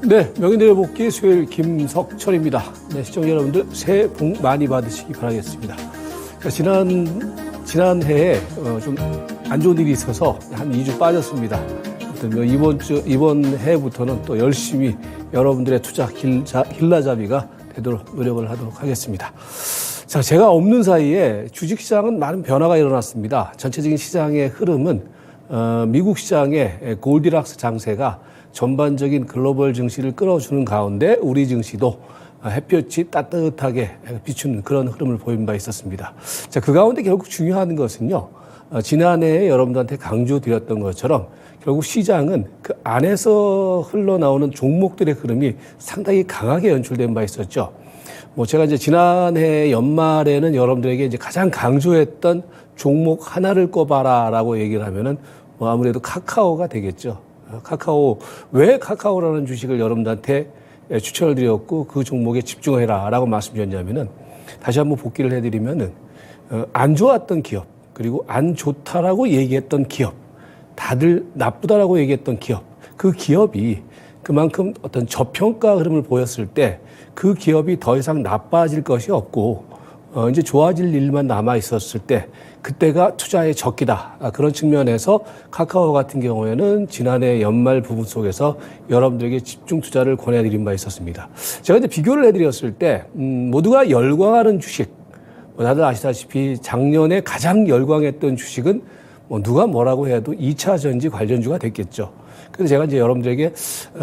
네, 명인들의 복귀 수요일 김석철입니다. 네, 시청자 여러분들 새해 복 많이 받으시기 바라겠습니다. 지난해에 좀 안 좋은 일이 있어서 한 2주 빠졌습니다. 이번 해부터는 또 열심히 여러분들의 투자 길라잡이가 되도록 노력을 하도록 하겠습니다. 자, 제가 없는 사이에 주식시장은 많은 변화가 일어났습니다. 전체적인 시장의 흐름은 미국 시장의 골디락스 장세가 전반적인 글로벌 증시를 끌어주는 가운데 우리 증시도 햇볕이 따뜻하게 비추는 그런 흐름을 보인 바 있었습니다. 자, 그 가운데 결국 중요한 것은요, 지난해에 여러분들한테 강조드렸던 것처럼 결국 시장은 그 안에서 흘러나오는 종목들의 흐름이 상당히 강하게 연출된 바 있었죠. 제가 이제 지난해 연말에는 여러분들에게 이제 가장 강조했던 종목 하나를 꼽아라라고 얘기를 하면은 아무래도 카카오가 되겠죠. 왜 카카오라는 주식을 여러분들한테 추천을 드렸고 그 종목에 집중해라라고 말씀드렸냐면은 다시 한번 복기를 해드리면은 안 좋았던 기업 그리고 안 좋다라고 얘기했던 기업, 다들 나쁘다라고 얘기했던 기업, 그 기업이 그만큼 어떤 저평가 흐름을 보였을 때 그 기업이 더 이상 나빠질 것이 없고 이제 좋아질 일만 남아 있었을 때 그때가 투자의 적기다. 그런 측면에서 카카오 같은 경우에는 지난해 연말 부분 속에서 여러분들에게 집중 투자를 권해드린 바 있었습니다. 제가 이제 비교를 해드렸을 때 모두가 열광하는 주식, 다들 아시다시피 작년에 가장 열광했던 주식은 누가 뭐라고 해도 2차 전지 관련주가 됐겠죠. 그래서 제가 이제 여러분들에게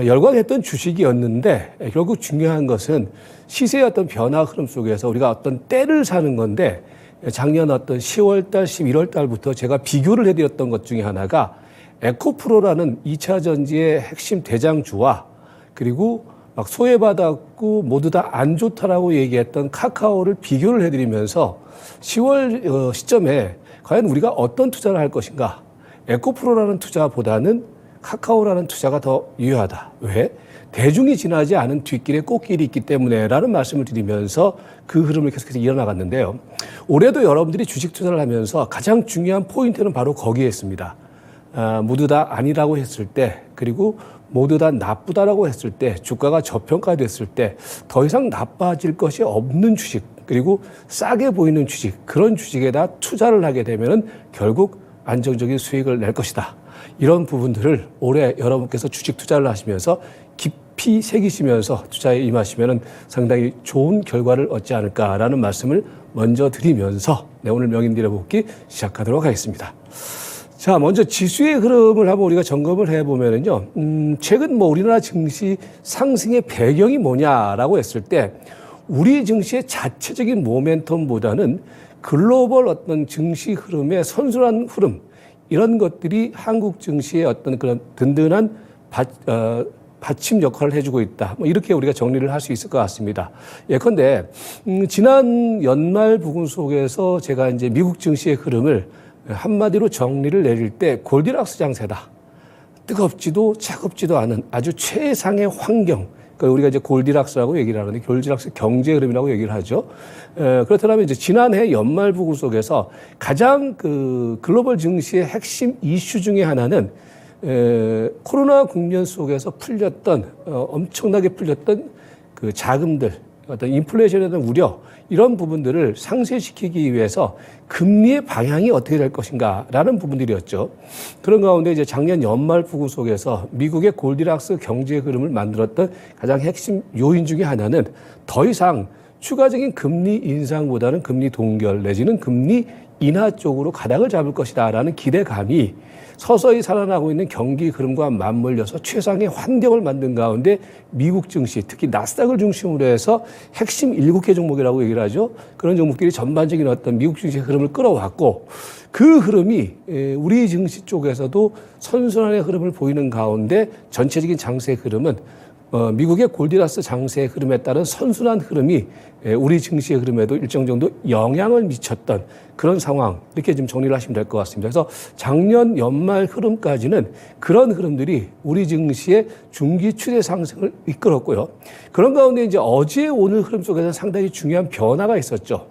열광했던 주식이었는데 결국 중요한 것은 시세의 어떤 변화 흐름 속에서 우리가 어떤 때를 사는 건데 작년 어떤 10월 달, 11월 달부터 제가 비교를 해드렸던 것 중에 하나가 에코프로라는 2차 전지의 핵심 대장주와 그리고 막 소외받았고 모두 다 안 좋다라고 얘기했던 카카오를 비교를 해드리면서 10월 시점에 과연 우리가 어떤 투자를 할 것인가? 에코프로라는 투자보다는 카카오라는 투자가 더 유효하다. 왜? 대중이 지나지 않은 뒷길에 꽃길이 있기 때문에라는 말씀을 드리면서 그 흐름을 계속해서 이어나갔는데요. 올해도 여러분들이 주식 투자를 하면서 가장 중요한 포인트는 바로 거기에 있습니다. 모두 다 아니라고 했을 때 그리고 모두 다 나쁘다라고 했을 때 주가가 저평가됐을 때 더 이상 나빠질 것이 없는 주식 그리고 싸게 보이는 주식 그런 주식에다 투자를 하게 되면은 결국 안정적인 수익을 낼 것이다. 이런 부분들을 올해 여러분께서 주식 투자를 하시면서 깊이 새기시면서 투자에 임하시면은 상당히 좋은 결과를 얻지 않을까라는 말씀을 먼저 드리면서 오늘 명인들의 복귀 시작하도록 하겠습니다. 자, 먼저 지수의 흐름을 한번 우리가 점검을 해보면은요, 최근 우리나라 증시 상승의 배경이 뭐냐라고 했을 때 우리 증시의 자체적인 모멘텀보다는 글로벌 어떤 증시 흐름의 선순환 흐름, 이런 것들이 한국 증시의 어떤 그런 든든한 받침 역할을 해주고 있다. 이렇게 우리가 정리를 할 수 있을 것 같습니다. 예컨대 지난 연말 부분 속에서 제가 이제 미국 증시의 흐름을 한마디로 정리를 내릴 때 골디락스 장세다. 뜨겁지도 차갑지도 않은 아주 최상의 환경. 그러니까 우리가 이제 골디락스라고 얘기를 하는데 골디락스 경제 흐름이라고 얘기를 하죠. 그렇다면 이제 지난해 연말 부분 속에서 가장 그 글로벌 증시의 핵심 이슈 중에 하나는 코로나 국면 속에서 풀렸던 엄청나게 풀렸던 그 자금들 어떤 인플레이션에 대한 우려 이런 부분들을 상쇄시키기 위해서 금리의 방향이 어떻게 될 것인가라는 부분들이었죠. 그런 가운데 이제 작년 연말 부분 속에서 미국의 골디락스 경제 흐름을 만들었던 가장 핵심 요인 중에 하나는 더 이상 추가적인 금리 인상보다는 금리 동결 내지는 금리 인하 쪽으로 가닥을 잡을 것이다라는 기대감이 서서히 살아나고 있는 경기 흐름과 맞물려서 최상의 환경을 만든 가운데 미국 증시, 특히 나스닥을 중심으로 해서 핵심 7개 종목이라고 얘기를 하죠. 그런 종목들이 전반적인 어떤 미국 증시의 흐름을 끌어왔고 그 흐름이 우리 증시 쪽에서도 선순환의 흐름을 보이는 가운데 전체적인 장세의 흐름은 미국의 골디락스 장세의 흐름에 따른 선순환 흐름이 우리 증시의 흐름에도 일정 정도 영향을 미쳤던 그런 상황, 이렇게 좀 정리를 하시면 될 것 같습니다. 그래서 작년 연말 흐름까지는 그런 흐름들이 우리 증시의 중기 추세 상승을 이끌었고요. 그런 가운데 이제 어제 오늘 흐름 속에서 상당히 중요한 변화가 있었죠.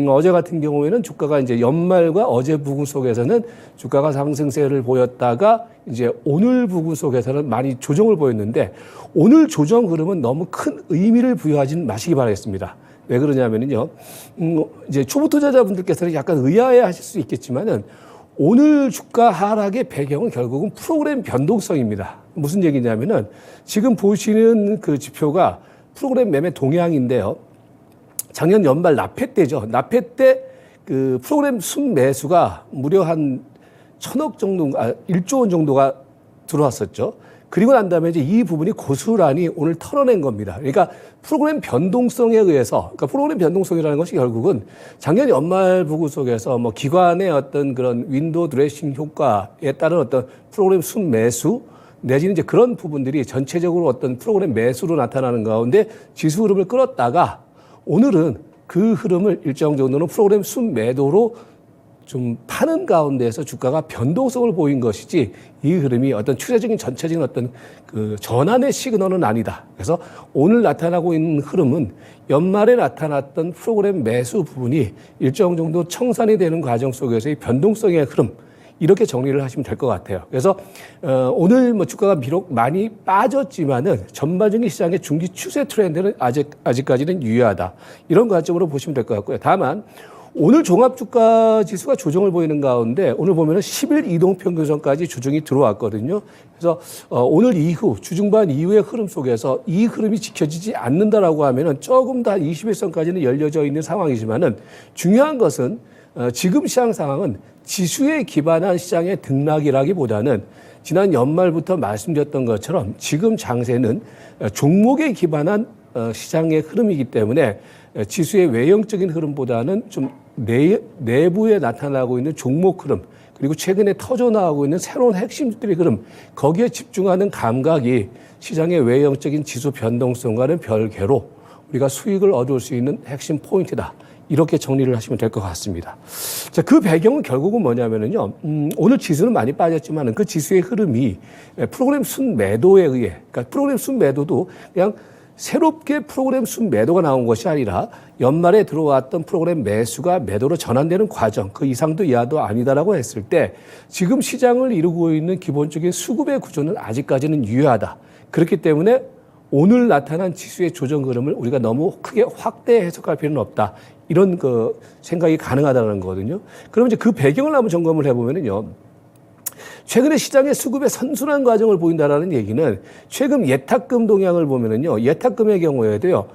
어제 같은 경우에는 주가가 이제 연말과 어제 부근 속에서는 주가가 상승세를 보였다가 이제 오늘 부근 속에서는 많이 조정을 보였는데 오늘 조정 흐름은 너무 큰 의미를 부여하진 마시기 바라겠습니다. 왜 그러냐면요. 이제 초보 투자자분들께서는 약간 의아해 하실 수 있겠지만은 오늘 주가 하락의 배경은 결국은 프로그램 변동성입니다. 무슨 얘기냐면은 지금 보시는 그 지표가 프로그램 매매 동향인데요. 작년 연말 납회 때죠. 납회 때 그 프로그램 순매수가 무려 한 1,000억 정도, 1조 원 정도가 들어왔었죠. 그리고 난 다음에 이제 이 부분이 고스란히 오늘 털어낸 겁니다. 그러니까 프로그램 변동성에 의해서, 그러니까 프로그램 변동성이라는 것이 결국은 작년 연말 부구 속에서 뭐 기관의 어떤 그런 윈도우 드레싱 효과에 따른 어떤 프로그램 순매수 내지는 이제 그런 부분들이 전체적으로 어떤 프로그램 매수로 나타나는 가운데 지수 흐름을 끌었다가 오늘은 그 흐름을 일정 정도는 프로그램 순매도로 좀 파는 가운데에서 주가가 변동성을 보인 것이지 이 흐름이 어떤 추세적인 전체적인 어떤 그 전환의 시그널은 아니다. 그래서 오늘 나타나고 있는 흐름은 연말에 나타났던 프로그램 매수 부분이 일정 정도 청산이 되는 과정 속에서의 변동성의 흐름 이렇게 정리를 하시면 될 것 같아요. 그래서 오늘 뭐 주가가 비록 많이 빠졌지만은 전반적인 시장의 중기 추세 트렌드는 아직까지는 유효하다. 이런 관점으로 보시면 될 것 같고요. 다만 오늘 종합주가 지수가 조정을 보이는 가운데 오늘 보면은 10일 이동평균선까지 조정이 들어왔거든요. 그래서 오늘 이후 주중반 이후의 흐름 속에서 이 흐름이 지켜지지 않는다라고 하면은 조금 더 21선까지는 열려져 있는 상황이지만은 중요한 것은 지금 시장 상황은 지수에 기반한 시장의 등락이라기보다는 지난 연말부터 말씀드렸던 것처럼 지금 장세는 종목에 기반한 시장의 흐름이기 때문에 지수의 외형적인 흐름보다는 좀 내부에 나타나고 있는 종목 흐름 그리고 최근에 터져나오고 있는 새로운 핵심들의 흐름 거기에 집중하는 감각이 시장의 외형적인 지수 변동성과는 별개로 우리가 수익을 얻을 수 있는 핵심 포인트다. 이렇게 정리를 하시면 될 것 같습니다. 자, 그 배경은 결국은 뭐냐면은요, 오늘 지수는 많이 빠졌지만 그 지수의 흐름이 프로그램 순매도에 의해, 그러니까 프로그램 순매도도 그냥 새롭게 프로그램 순매도가 나온 것이 아니라 연말에 들어왔던 프로그램 매수가 매도로 전환되는 과정, 그 이상도 이하도 아니다라고 했을 때 지금 시장을 이루고 있는 기본적인 수급의 구조는 아직까지는 유효하다. 그렇기 때문에 오늘 나타난 지수의 조정 흐름을 우리가 너무 크게 확대 해석할 필요는 없다. 이런 그 생각이 가능하다는 거거든요. 그럼 이제 그 배경을 한번 점검을 해보면은요. 최근에 시장의 수급의 선순환 과정을 보인다라는 얘기는 최근 예탁금 동향을 보면은요. 예탁금의 경우에도요.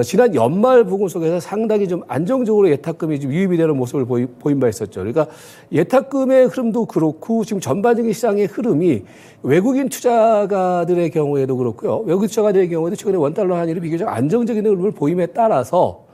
지난 연말 부분 속에서 상당히 좀 안정적으로 예탁금이 좀 유입이 되는 모습을 보인 바 있었죠. 그러니까 예탁금의 흐름도 그렇고 지금 전반적인 시장의 흐름이 외국인 투자가들의 경우에도 그렇고요. 외국인 투자가들의 경우에도 최근에 원달러 환율이 비교적 안정적인 흐름을 보임에 따라서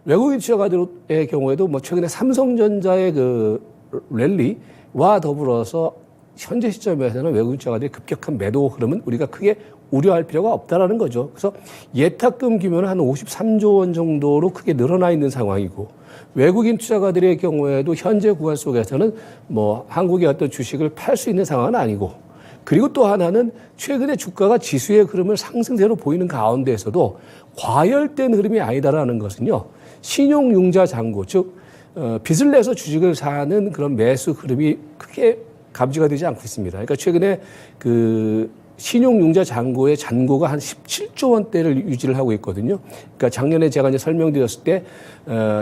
외국인 투자가들의 경우에도 뭐 최근에 삼성전자의 그 랠리와 더불어서 현재 시점에서는 외국인 투자가들의 급격한 매도 흐름은 우리가 크게 우려할 필요가 없다라는 거죠. 그래서 예탁금 규모는 한 53조 원 정도로 크게 늘어나 있는 상황이고 외국인 투자가들의 경우에도 현재 구간 속에서는 뭐 한국의 어떤 주식을 팔 수 있는 상황은 아니고 그리고 또 하나는 최근에 주가가 지수의 흐름을 상승세로 보이는 가운데에서도 과열된 흐름이 아니다라는 것은요. 신용융자 잔고, 즉 빚을 내서 주식을 사는 그런 매수 흐름이 크게 감지가 되지 않고 있습니다. 그러니까 최근에 그 신용융자 잔고의 잔고가 한 17조 원대를 유지를 하고 있거든요. 그러니까 작년에 제가 이제 설명드렸을 때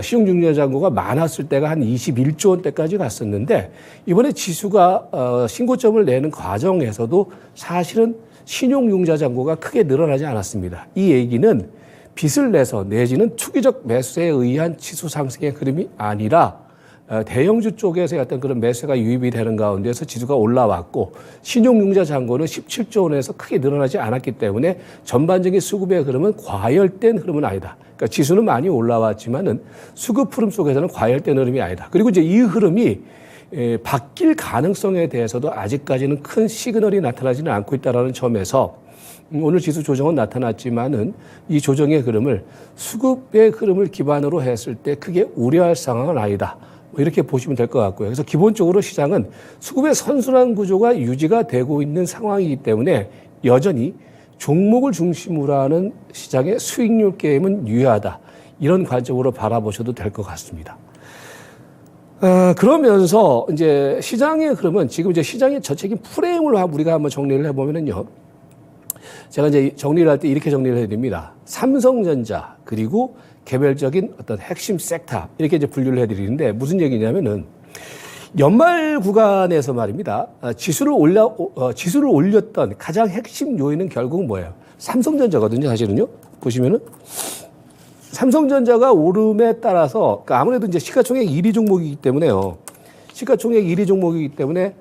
신용융자 잔고가 많았을 때가 한 21조 원대까지 갔었는데 이번에 지수가 신고점을 내는 과정에서도 사실은 신용융자 잔고가 크게 늘어나지 않았습니다. 이 얘기는 빚을 내서 내지는 투기적 매수에 의한 지수 상승의 흐름이 아니라 대형주 쪽에서 어떤 그런 매수가 유입이 되는 가운데서 지수가 올라왔고 신용융자 잔고는 17조 원에서 크게 늘어나지 않았기 때문에 전반적인 수급의 흐름은 과열된 흐름은 아니다. 그러니까 지수는 많이 올라왔지만은 수급 흐름 속에서는 과열된 흐름이 아니다. 그리고 이제 이 흐름이 바뀔 가능성에 대해서도 아직까지는 큰 시그널이 나타나지는 않고 있다는 점에서 오늘 지수 조정은 나타났지만은 이 조정의 흐름을 수급의 흐름을 기반으로 했을 때 크게 우려할 상황은 아니다. 이렇게 보시면 될 것 같고요. 그래서 기본적으로 시장은 수급의 선순환 구조가 유지가 되고 있는 상황이기 때문에 여전히 종목을 중심으로 하는 시장의 수익률 게임은 유효하다. 이런 관점으로 바라보셔도 될 것 같습니다. 그러면서 이제 시장의 흐름은 지금 이제 시장의 전체적인 프레임을 우리가 한번 정리를 해보면은요. 제가 이제 정리를 할 때 이렇게 정리를 해야 됩니다. 삼성전자 그리고 개별적인 어떤 핵심 섹터 이렇게 이제 분류를 해드리는데 무슨 얘기냐면은 연말 구간에서 말입니다. 지수를 올렸던 가장 핵심 요인은 결국 뭐예요? 삼성전자거든요, 사실은요. 보시면은. 삼성전자가 오름에 따라서, 그러니까 아무래도 이제 시가총액 1위 종목이기 때문에요. 시가총액 1위 종목이기 때문에,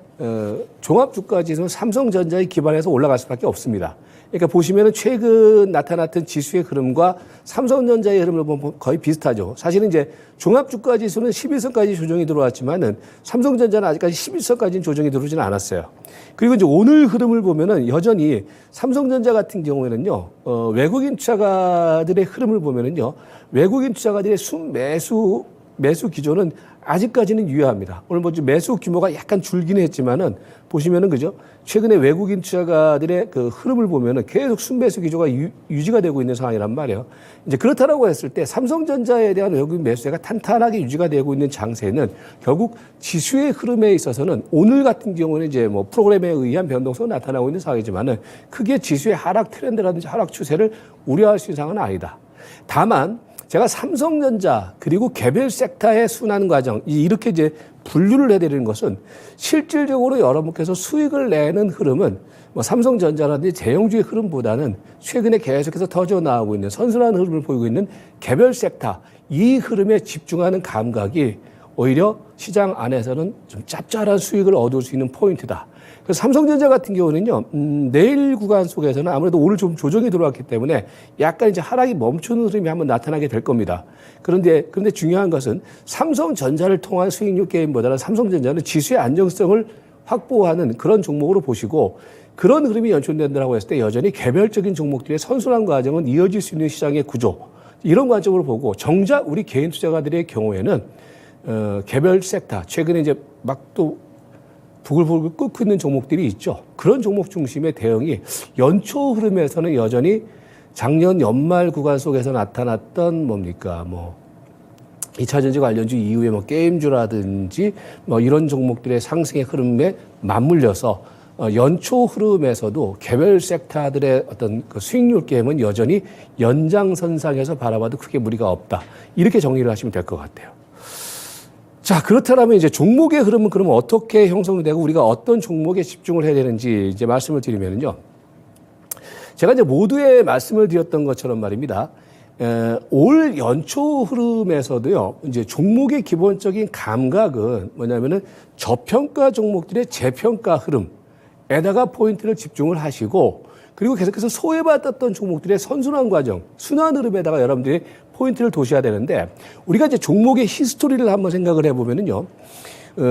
종합주가지수는 삼성전자에 기반해서 올라갈 수밖에 없습니다. 그러니까 보시면은 최근 나타났던 지수의 흐름과 삼성전자의 흐름을 보면 거의 비슷하죠. 사실은 이제 종합주가지수는 11선까지 조정이 들어왔지만은 삼성전자는 아직까지 11선까지는 조정이 들어오지는 않았어요. 그리고 이제 오늘 흐름을 보면은 여전히 삼성전자 같은 경우에는요, 외국인 투자가들의 흐름을 보면은요, 외국인 투자가들의 매수 기조는 아직까지는 유효합니다. 오늘 뭐 매수 규모가 약간 줄기는 했지만은 보시면은 그죠? 최근에 외국인 투자가들의 그 흐름을 보면은 계속 순매수 기조가 유지가 되고 있는 상황이란 말이에요. 이제 그렇다라고 했을 때 삼성전자에 대한 외국인 매수세가 탄탄하게 유지가 되고 있는 장세는 결국 지수의 흐름에 있어서는 오늘 같은 경우는 이제 뭐 프로그램에 의한 변동성이 나타나고 있는 상황이지만은 크게 지수의 하락 트렌드라든지 하락 추세를 우려할 수 있는 상황은 아니다. 다만 제가 삼성전자 그리고 개별 섹터의 순환 과정 이렇게 이제 분류를 해드리는 것은 실질적으로 여러분께서 수익을 내는 흐름은 뭐 삼성전자라든지 대형주의 흐름보다는 최근에 계속해서 터져 나오고 있는 선순환 흐름을 보이고 있는 개별 섹터 이 흐름에 집중하는 감각이 오히려 시장 안에서는 좀 짭짤한 수익을 얻을 수 있는 포인트다. 그래서 삼성전자 같은 경우는요, 내일 구간 속에서는 아무래도 오늘 좀 조정이 들어왔기 때문에 약간 이제 하락이 멈추는 흐름이 한번 나타나게 될 겁니다. 그런데 중요한 것은 삼성전자를 통한 수익률 게임보다는 삼성전자는 지수의 안정성을 확보하는 그런 종목으로 보시고 그런 흐름이 연출된다고 했을 때 여전히 개별적인 종목들의 선순환 과정은 이어질 수 있는 시장의 구조 이런 관점으로 보고 정작 우리 개인 투자가들의 경우에는 개별 섹터 최근에 이제 막 또 부글부글 끓고 있는 종목들이 있죠. 그런 종목 중심의 대응이 연초 흐름에서는 여전히 작년 연말 구간 속에서 나타났던 뭡니까 뭐 2차전지 관련주 이후에 뭐 게임주라든지 뭐 이런 종목들의 상승의 흐름에 맞물려서 연초 흐름에서도 개별 섹터들의 어떤 그 수익률 게임은 여전히 연장선상에서 바라봐도 크게 무리가 없다. 이렇게 정리를 하시면 될 것 같아요. 자, 그렇다면 이제 종목의 흐름은 그러면 어떻게 형성이 되고 우리가 어떤 종목에 집중을 해야 되는지 이제 말씀을 드리면은요. 제가 이제 모두에 말씀을 드렸던 것처럼 말입니다. 올 연초 흐름에서도요, 이제 종목의 기본적인 감각은 뭐냐면은 저평가 종목들의 재평가 흐름에다가 포인트를 집중을 하시고 그리고 계속해서 소외받았던 종목들의 선순환 과정, 순환 흐름에다가 여러분들이 포인트를 도셔야 되는데 우리가 이제 종목의 히스토리를 한번 생각을 해보면은요.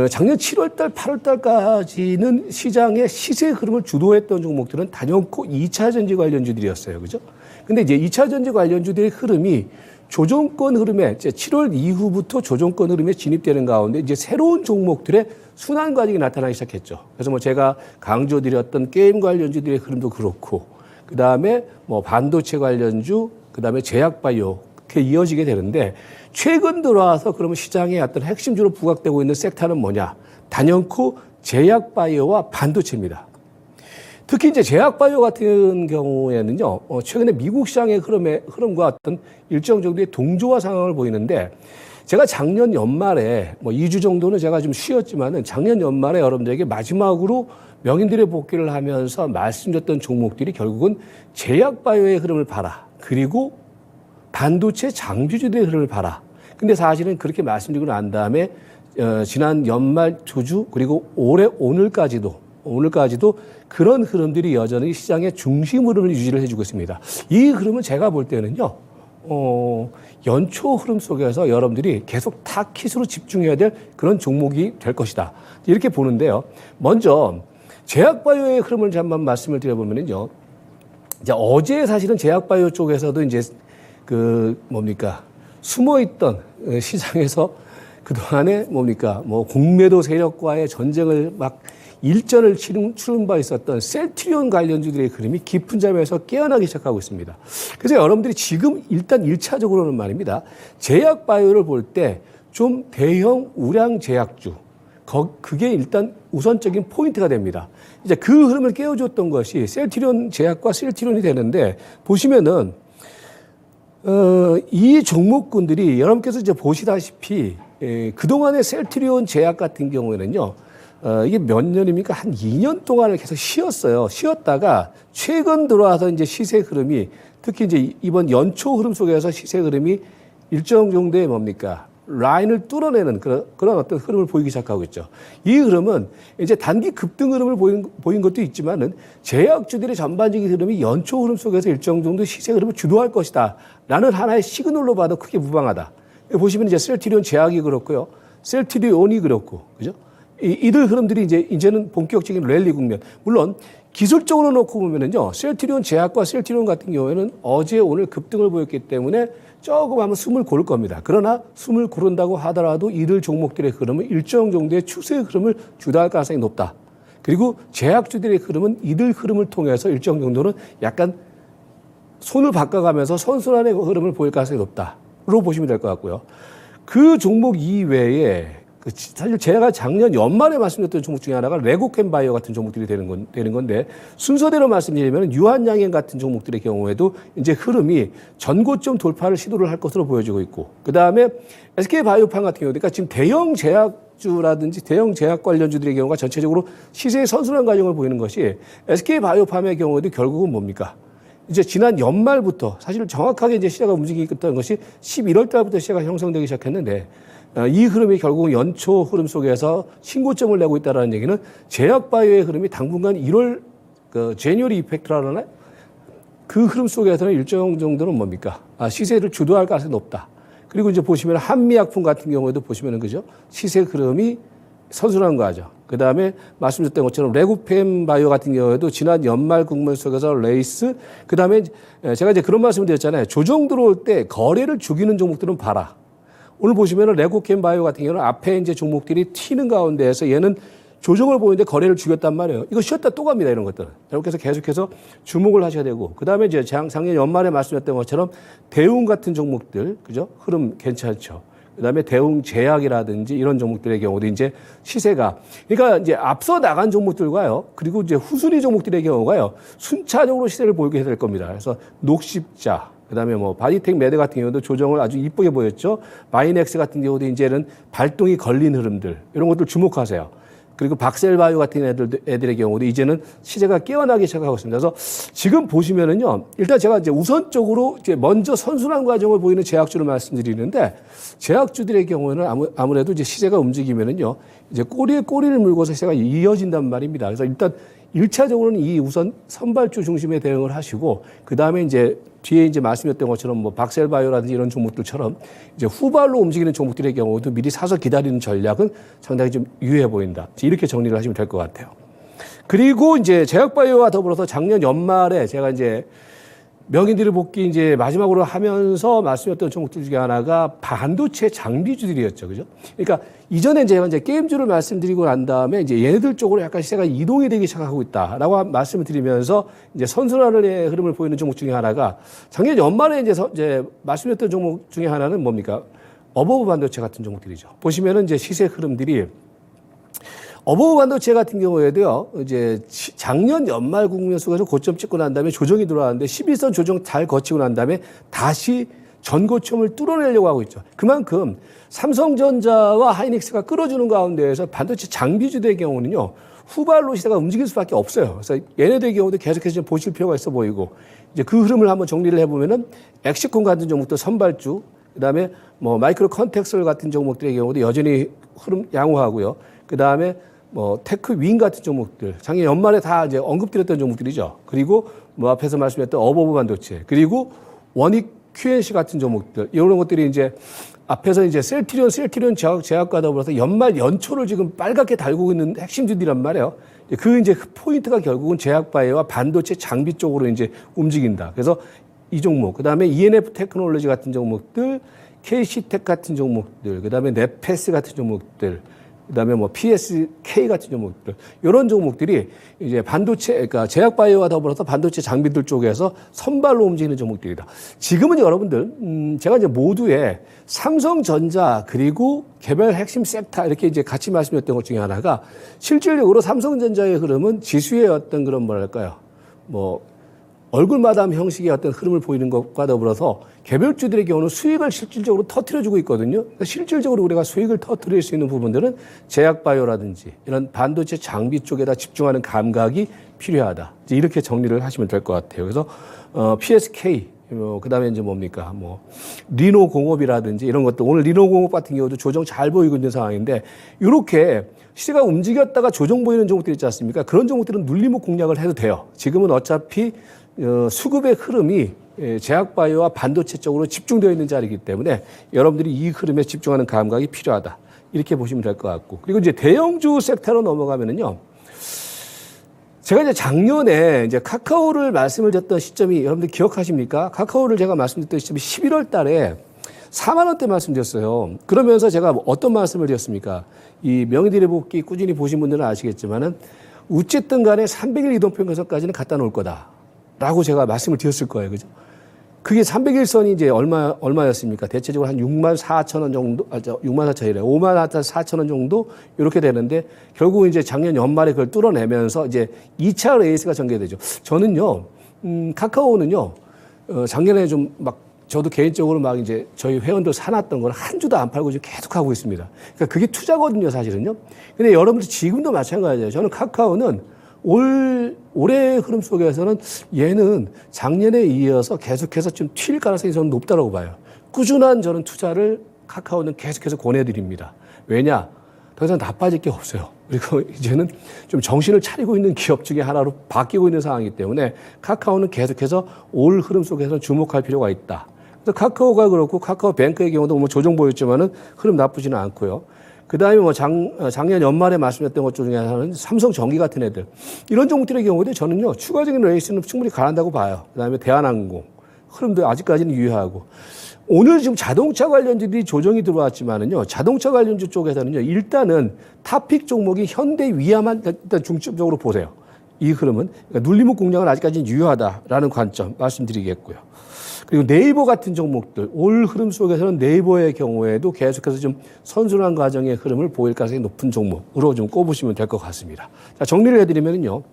작년 7월달, 8월달까지는 시장의 시세 흐름을 주도했던 종목들은 단연코 2차 전지 관련주들이었어요. 그죠? 근데 이제 2차 전지 관련주들의 흐름이 조정권 흐름에 이제 7월 이후부터 조정권 흐름에 진입되는 가운데 이제 새로운 종목들의 순환 과정이 나타나기 시작했죠. 그래서 뭐 제가 강조드렸던 게임 관련주들의 흐름도 그렇고, 그 다음에 뭐 반도체 관련주, 그 다음에 제약바이오 이렇게 이어지게 되는데 최근 들어와서 그러면 시장의 어떤 핵심주로 부각되고 있는 섹터는 뭐냐? 단연코 제약바이오와 반도체입니다. 특히 이제 제약바이오 같은 경우에는요, 최근에 미국 시장의 흐름과 어떤 일정 정도의 동조화 상황을 보이는데, 제가 작년 연말에, 뭐 2주 정도는 제가 좀 쉬었지만은 작년 연말에 여러분들에게 마지막으로 명인들의 복귀를 하면서 말씀드렸던 종목들이 결국은 제약바이오의 흐름을 봐라. 그리고 반도체 장비주들의 흐름을 봐라. 근데 사실은 그렇게 말씀드리고 난 다음에, 지난 연말 2주, 그리고 올해 오늘까지도 그런 흐름들이 여전히 시장의 중심 흐름을 유지를 해주고 있습니다. 이 흐름은 제가 볼 때는요, 연초 흐름 속에서 여러분들이 계속 타깃으로 집중해야 될 그런 종목이 될 것이다. 이렇게 보는데요. 먼저, 제약바이오의 흐름을 잠깐 말씀을 드려보면요. 이제 어제 사실은 제약바이오 쪽에서도 이제 숨어있던 시장에서 그동안에 뭐 공매도 세력과의 전쟁을 막 일전을 치른 바 있었던 셀트리온 관련주들의 흐름이 깊은 잠에서 깨어나기 시작하고 있습니다. 그래서 여러분들이 지금 일단 1차적으로는 말입니다. 제약바이오를 볼 때 좀 대형 우량 제약주, 그게 일단 우선적인 포인트가 됩니다. 이제 그 흐름을 깨워줬던 것이 셀트리온 제약과 셀트리온이 되는데, 보시면은 이 종목군들이 여러분께서 이제 보시다시피 그동안의 셀트리온 제약 같은 경우에는요, 이게 몇 년입니까? 한 2년 동안을 계속 쉬었어요. 쉬었다가 최근 들어와서 이제 시세 흐름이, 특히 이제 이번 연초 흐름 속에서 시세 흐름이 일정 정도의 뭡니까? 라인을 뚫어내는 그런 어떤 흐름을 보이기 시작하고 있죠. 이 흐름은 이제 단기 급등 흐름을 보인 것도 있지만은 제약주들의 전반적인 흐름이 연초 흐름 속에서 일정 정도 시세 흐름을 주도할 것이다 라는 하나의 시그널로 봐도 크게 무방하다. 보시면 이제 셀트리온 제약이 그렇고요. 셀트리온이 그렇고, 그죠? 이들 흐름들이 이제는 본격적인 랠리 국면. 물론 기술적으로 놓고 보면은요, 셀트리온 제약과 셀트리온 같은 경우에는 어제 오늘 급등을 보였기 때문에 조금 하면 숨을 고를 겁니다. 그러나 숨을 고른다고 하더라도 이들 종목들의 흐름은 일정 정도의 추세 흐름을 주도할 가능성이 높다. 그리고 제약주들의 흐름은 이들 흐름을 통해서 일정 정도는 약간 손을 바꿔가면서 선순환의 흐름을 보일 가능성이 높다로 보시면 될 것 같고요. 그 종목 이외에 사실 제가 작년 연말에 말씀드렸던 종목 중에 하나가 레고캠바이오 같은 종목들이 되는 건데, 순서대로 말씀드리면 유한양행 같은 종목들의 경우에도 이제 흐름이 전고점 돌파를 시도를 할 것으로 보여지고 있고, 그 다음에 SK바이오팜 같은 경우, 그러니까 지금 대형 제약주라든지 대형 제약 관련주들의 경우가 전체적으로 시세의 선순환 과정을 보이는 것이, SK바이오팜의 경우에도 결국은 뭡니까? 이제 지난 연말부터 사실 정확하게 이제 시세가 움직이던 것이 11월 달부터 시세가 형성되기 시작했는데, 이 흐름이 결국은 연초 흐름 속에서 신고점을 내고 있다는 얘기는 제약바이오의 흐름이 당분간 1월 제뉴어리 이펙트라는 그 흐름 속에서는 일정 정도는 뭡니까? 시세를 주도할 가능성이 높다. 그리고 이제 보시면 한미약품 같은 경우에도 보시면은 그죠? 시세 흐름이 선순환 과정. 그 다음에 말씀드렸던 것처럼 레고펜 바이오 같은 경우에도 지난 연말 국면 속에서 레이스, 그 다음에 제가 이제 그런 말씀을 드렸잖아요. 조정 들어올 때 거래를 죽이는 종목들은 봐라. 오늘 보시면은 레고캠 바이오 같은 경우는 앞에 이제 종목들이 튀는 가운데에서 얘는 조정을 보이는데 거래를 죽였단 말이에요. 이거 쉬었다 또 갑니다, 이런 것들은. 여러분께서 계속해서 주목을 하셔야 되고, 그 다음에 이제 작년 연말에 말씀드렸던 것처럼 대웅 같은 종목들, 그죠? 흐름 괜찮죠. 그 다음에 대웅 제약이라든지 이런 종목들의 경우도 이제 시세가, 그러니까 이제 앞서 나간 종목들과요, 그리고 이제 후순위 종목들의 경우가요, 순차적으로 시세를 보이게 될 겁니다. 그래서 녹십자, 그 다음에 뭐 바디텍 매드 같은 경우도 조정을 아주 이쁘게 보였죠. 마이넥스 같은 경우도 이제는 발동이 걸린 흐름들, 이런 것들 주목하세요. 그리고 박셀바이오 같은 애들의 경우도 이제는 시세가 깨어나기 시작하고 있습니다. 그래서 지금 보시면은요, 일단 제가 이제 우선적으로 이제 먼저 선순환 과정을 보이는 제약주를 말씀드리는데, 제약주들의 경우에는 아무래도 이제 시세가 움직이면은요, 이제 꼬리에 꼬리를 물고서 시세가 이어진단 말입니다. 그래서 일단 1차적으로는 이 우선 선발주 중심의 대응을 하시고, 그 다음에 이제 뒤에 이제 말씀드렸던 것처럼 뭐 박셀바이오라든지 이런 종목들처럼 이제 후발로 움직이는 종목들의 경우도 미리 사서 기다리는 전략은 상당히 좀 유효해 보인다. 이렇게 정리를 하시면 될 것 같아요. 그리고 이제 제약바이오와 더불어서 작년 연말에 제가 이제 명인들의 복귀 이제 마지막으로 하면서 말씀드렸던 종목들 중에 하나가 반도체 장비주들이었죠. 그죠? 그러니까 이전에 제가 이제 게임주를 말씀드리고 난 다음에 이제 얘네들 쪽으로 약간 시세가 이동이 되기 시작하고 있다라고 말씀을 드리면서 이제 선순환의 흐름을 보이는 종목 중에 하나가 작년 연말에 이제 말씀드렸던 종목 중에 하나는 뭡니까? 어버브 반도체 같은 종목들이죠. 보시면은 이제 시세 흐름들이 어버브 반도체 같은 경우에도요, 이제 작년 연말 국면 속에서 고점 찍고 난 다음에 조정이 들어왔는데 11선 조정 잘 거치고 난 다음에 다시 전고점을 뚫어내려고 하고 있죠. 그만큼 삼성전자와 하이닉스가 끌어주는 가운데에서 반도체 장비주들의 경우는요, 후발로 시세가 움직일 수밖에 없어요. 그래서 얘네들의 경우도 계속해서 좀 보실 필요가 있어 보이고, 이제 그 흐름을 한번 정리를 해보면은 엑시콘 같은 종목도 선발주, 그 다음에 뭐 마이크로 컨텍스트 같은 종목들의 경우도 여전히 흐름 양호하고요. 그 다음에 뭐 테크윈 같은 종목들, 작년 연말에 다 이제 언급드렸던 종목들이죠. 그리고 뭐 앞에서 말씀했던 어버브 반도체, 그리고 원익 QNC 같은 종목들, 이런 것들이 이제 앞에서 이제 셀트리온 제약과 더불어서 연말 연초를 지금 빨갛게 달고 있는 핵심주들이란 말이에요. 그 이제 포인트가 결국은 제약바이오와 반도체 장비 쪽으로 이제 움직인다. 그래서 이 종목, 그 다음에 ENF 테크놀로지 같은 종목들, KC텍 같은 종목들, 그 다음에 네페스 같은 종목들, 그다음에 뭐 PSK 같은 종목들, 이런 종목들이 이제 반도체, 그러니까 제약바이오와 더불어서 반도체 장비들 쪽에서 선발로 움직이는 종목들이다. 지금은 여러분들, 제가 이제 모두의 삼성전자 그리고 개별 핵심 섹터 이렇게 이제 같이 말씀드렸던 것 중에 하나가 실질적으로 삼성전자의 흐름은 지수의 어떤 그런 뭐랄까요, 뭐 얼굴 마담 형식의 어떤 흐름을 보이는 것과 더불어서 개별주들의 경우는 수익을 실질적으로 터뜨려주고 있거든요. 그러니까 실질적으로 우리가 수익을 터뜨릴 수 있는 부분들은 제약바이오라든지 이런 반도체 장비 쪽에다 집중하는 감각이 필요하다. 이제 이렇게 정리를 하시면 될 것 같아요. 그래서 PSK, 그다음에 이제 뭡니까, 뭐 리노공업이라든지 이런 것도, 오늘 리노공업 같은 경우도 조정 잘 보이고 있는 상황인데, 이렇게 시세가 움직였다가 조정 보이는 종목들 있지 않습니까? 그런 종목들은 눌림목 공략을 해도 돼요. 지금은 어차피 수급의 흐름이 제약바이오와 반도체 쪽으로 집중되어 있는 자리이기 때문에 여러분들이 이 흐름에 집중하는 감각이 필요하다. 이렇게 보시면 될 것 같고. 그리고 이제 대형주 섹터로 넘어가면은요. 제가 이제 작년에 이제 카카오를 말씀을 드렸던 시점이 여러분들 기억하십니까? 카카오를 제가 말씀드렸던 시점이 11월 달에 4만 원대 말씀드렸어요. 그러면서 제가 어떤 말씀을 드렸습니까? 이 명의들의 복귀 꾸준히 보신 분들은 아시겠지만은 어쨌든 간에 300일 이동평균선까지는 갖다 놓을 거다. 라고 제가 말씀을 드렸을 거예요. 그죠? 그게 300일선이 이제 얼마였습니까? 대체적으로 한 6만 4천 원 정도, 6만 4천이래. 5만 4천 원 정도 이렇게 되는데 결국 이제 작년 연말에 그걸 뚫어내면서 이제 2차 레이스가 전개되죠. 저는요, 카카오는요, 작년에 좀 막 저도 개인적으로 막 이제 저희 회원들 사놨던 걸 한 주도 안 팔고 지금 계속 하고 있습니다. 그러니까 그게 투자거든요, 사실은요. 근데 여러분들 지금도 마찬가지예요. 저는 카카오는 올해의 흐름 속에서는 얘는 작년에 이어서 계속해서 좀 튈 가능성이 저는 높다고 봐요. 꾸준한 저는 투자를 카카오는 계속해서 권해드립니다. 왜냐? 더 이상 나빠질 게 없어요. 그리고 이제는 좀 정신을 차리고 있는 기업 중에 하나로 바뀌고 있는 상황이기 때문에 카카오는 계속해서 올 흐름 속에서는 주목할 필요가 있다. 그래서 카카오가 그렇고 카카오뱅크의 경우도 뭐 조정 보였지만은 흐름 나쁘지는 않고요. 그 다음에 뭐 작년 연말에 말씀드렸던 것 중에 하나는 삼성전기 같은 애들. 이런 종목들의 경우도 저는요, 추가적인 레이스는 충분히 가난다고 봐요. 그 다음에 대한항공. 흐름도 아직까지는 유효하고. 오늘 지금 자동차 관련주들이 조정이 들어왔지만은요, 자동차 관련주 쪽에서는요, 일단은 탑픽 종목이 현대 위아만 일단 중점적으로 보세요. 이 흐름은. 그러니까 눌림목 공략은 아직까지는 유효하다라는 관점 말씀드리겠고요. 그리고 네이버 같은 종목들, 올 흐름 속에서는 네이버의 경우에도 계속해서 좀 선순환 과정의 흐름을 보일 가능성이 높은 종목으로 좀 꼽으시면 될 것 같습니다. 자, 정리를 해드리면요.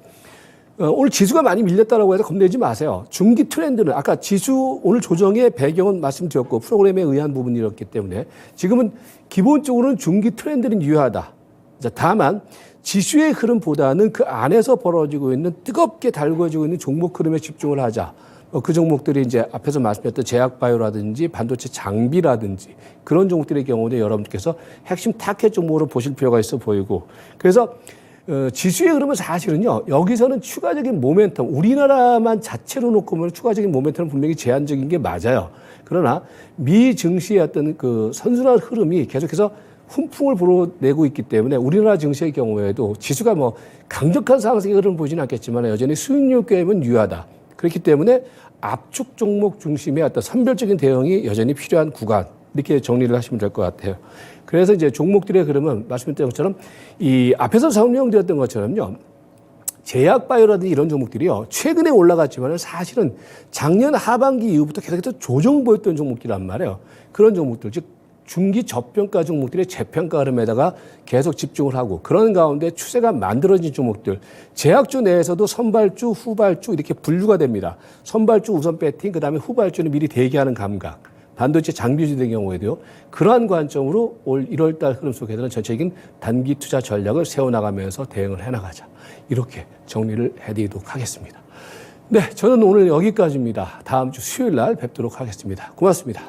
오늘 지수가 많이 밀렸다고 해서 겁내지 마세요. 중기 트렌드는 아까 지수 오늘 조정의 배경은 말씀드렸고 프로그램에 의한 부분이었기 때문에 지금은 기본적으로는 중기 트렌드는 유효하다. 자, 다만 지수의 흐름보다는 그 안에서 벌어지고 있는 뜨겁게 달궈지고 있는 종목 흐름에 집중을 하자. 그 종목들이 이제 앞에서 말씀드렸던 제약바이오라든지 반도체 장비라든지 그런 종목들의 경우는 여러분께서 핵심 타겟 종목으로 보실 필요가 있어 보이고, 그래서 지수의 흐름은 사실은요, 여기서는 추가적인 모멘텀, 우리나라만 자체로 놓고 보면 추가적인 모멘텀은 분명히 제한적인 게 맞아요. 그러나 미 증시의 어떤 그 선순환 흐름이 계속해서 훈풍을 불어내고 있기 때문에 우리나라 증시의 경우에도 지수가 뭐 강력한 상승의 흐름을 보지는 않겠지만 여전히 수익률 게임은 유효하다. 그렇기 때문에 압축 종목 중심의 어떤 선별적인 대응이 여전히 필요한 구간, 이렇게 정리를 하시면 될 것 같아요. 그래서 이제 종목들의 흐름은 말씀드린 것처럼 이 앞에서 설명드렸던 것처럼요, 제약바이오라든지 이런 종목들이요, 최근에 올라갔지만 사실은 작년 하반기 이후부터 계속해서 조정 보였던 종목들이란 말이에요. 그런 종목들, 즉 중기 저평가 종목들의 재평가 흐름에다가 계속 집중을 하고, 그런 가운데 추세가 만들어진 종목들, 제약주 내에서도 선발주, 후발주 이렇게 분류가 됩니다. 선발주 우선 배팅, 그다음에 후발주는 미리 대기하는 감각. 반도체 장비주의 경우에도요, 그러한 관점으로 올 1월 달 흐름 속에서는 전체적인 단기 투자 전략을 세워나가면서 대응을 해나가자. 이렇게 정리를 해드리도록 하겠습니다. 네, 저는 오늘 여기까지입니다. 다음 주 수요일 날 뵙도록 하겠습니다. 고맙습니다.